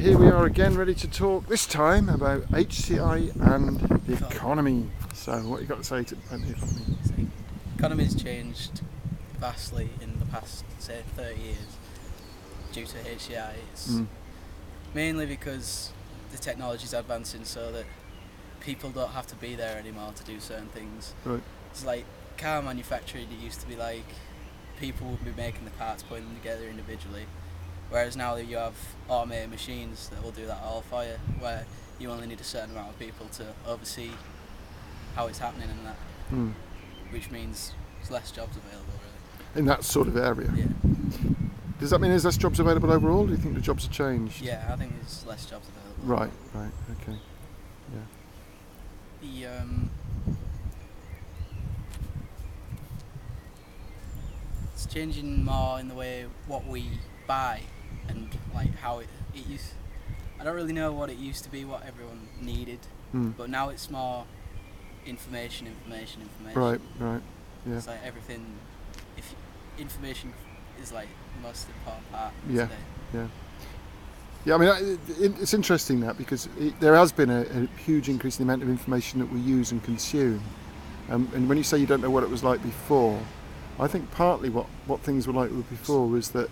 here we are again, ready to talk, this time about HCI and the economy. So, what you got to say about the economy? The economy's changed vastly in the past, say, 30 years due to HCI. It's mainly because the technology's advancing so that people don't have to be there anymore to do certain things. Right. It's like car manufacturing, it used to be like people would be making the parts, putting them together individually. Whereas now you have automated machines that will do that all for you, where you only need a certain amount of people to oversee how it's happening and that, which means there's less jobs available, really. In that sort of area? Yeah. Does that mean there's less jobs available overall? Do you think the jobs have changed? Yeah, I think there's less jobs available. Right, okay. Yeah. It's changing more in the way what we buy and like how it used. I don't really know what it used to be, what everyone needed, but now it's more information. Right, yeah. It's like everything. If information is like the most important part. Yeah, today. yeah. I mean, it's interesting that because there has been a huge increase in the amount of information that we use and consume. And when you say you don't know what it was like before, I think partly what things were like before was that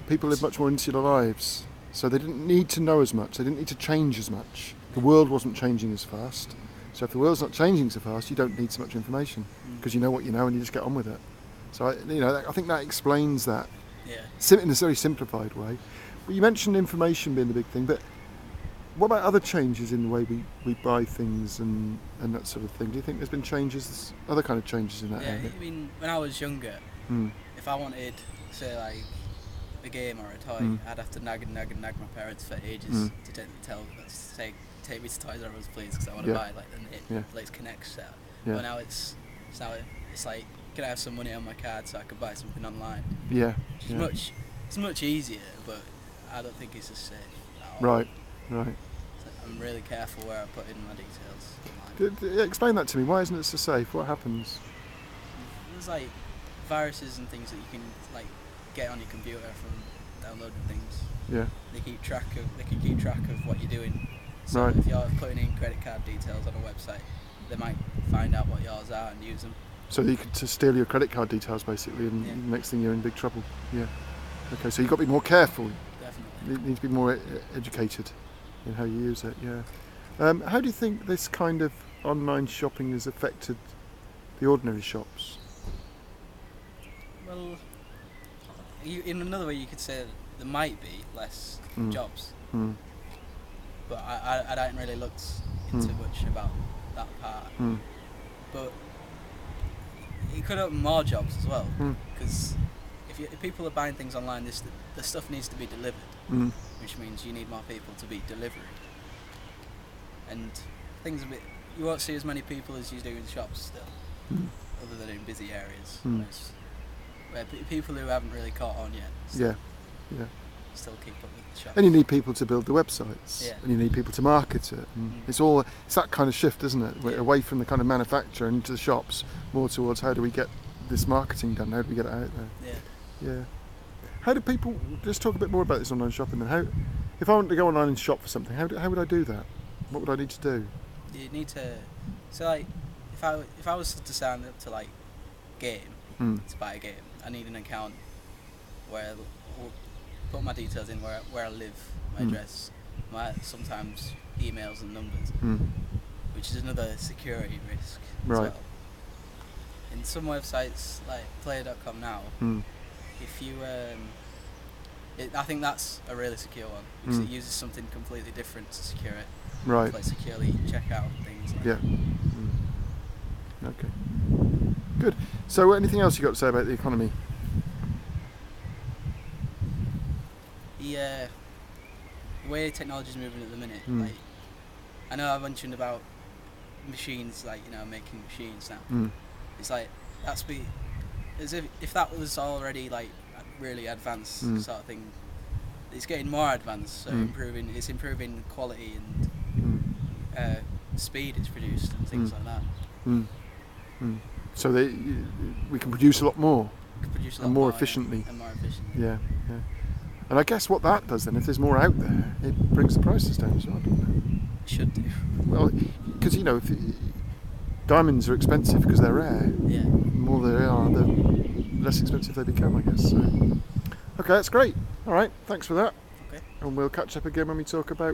people lived much more insular lives, so they didn't need to know as much, they didn't need to change as much. The world wasn't changing as fast, so if the world's not changing so fast, you don't need so much information because you know what you know and you just get on with it. So I think that explains that in a very simplified way. But you mentioned information being the big thing, but what about other changes in the way we buy things and that sort of thing? Do you think there's been changes, other kind of changes in that area? Yeah, I mean, when I was younger, if I wanted, say, like a game or a toy, I'd have to nag my parents for ages to take me to Toys R Us, please, because I want to buy like the latest Connect set. But now it's like, can I have some money on my card so I could buy something online? Yeah. It's much easier, but I don't think it's as safe at all. Right. So I'm really careful where I put in my details online. Explain that to me. Why isn't it so safe? What happens? There's like viruses and things that you can like get on your computer from downloading things. Yeah. They can keep track of what you're doing. So Right. if you're putting in credit card details on a website, they might find out what yours are and use them. So you could steal your credit card details basically, and the next thing you're in big trouble. Yeah. Okay. So you've got to be more careful. Definitely. You need to be more educated in how you use it. Yeah. How do you think this kind of online shopping has affected the ordinary shops? Well, in another way, you could say that there might be less jobs, but I hadn't really looked into much about that part. But it could open more jobs as well, because if people are buying things online, the stuff needs to be delivered, which means you need more people to be delivering. And things you won't see as many people as you do in shops still, other than in busy areas. Where people who haven't really caught on yet still keep up with the shops. And you need people to build the websites, Yeah. and you need people to market it. It's that kind of shift, isn't it? We're away from the kind of manufacturer into the shops, more towards how do we get this marketing done? How do we get it out there? Yeah. How do people? Just talk a bit more about this online shopping. Then, if I want to go online and shop for something, how would I do that? What would I need to do? You need to. So like, if I was to sign up to like game to buy a game, I need an account where I'll put my details in, where I live, my address, sometimes emails and numbers, which is another security risk as Right. well. In some websites like player.com now, if you I think that's a really secure one because it uses something completely different to secure it. Right. Like securely check out and things like Yeah. Okay. Good. So, anything else you got to say about the economy? the way technology is moving at the minute. Like, I know I mentioned about machines, like making machines now. It's like as if that was already like really advanced sort of thing. It's getting more advanced, so it's improving quality and speed it's produced and things like that. So we can produce a lot more. We can produce a lot and more efficiently. And more efficiently. Yeah. And I guess what that does then, if there's more out there, it brings the prices down as well, doesn't It should do. it? Well, because if diamonds are expensive because they're rare. Yeah. The more they are, the less expensive they become, I guess. So, okay, that's great. All right, thanks for that. Okay. And we'll catch up again when we talk about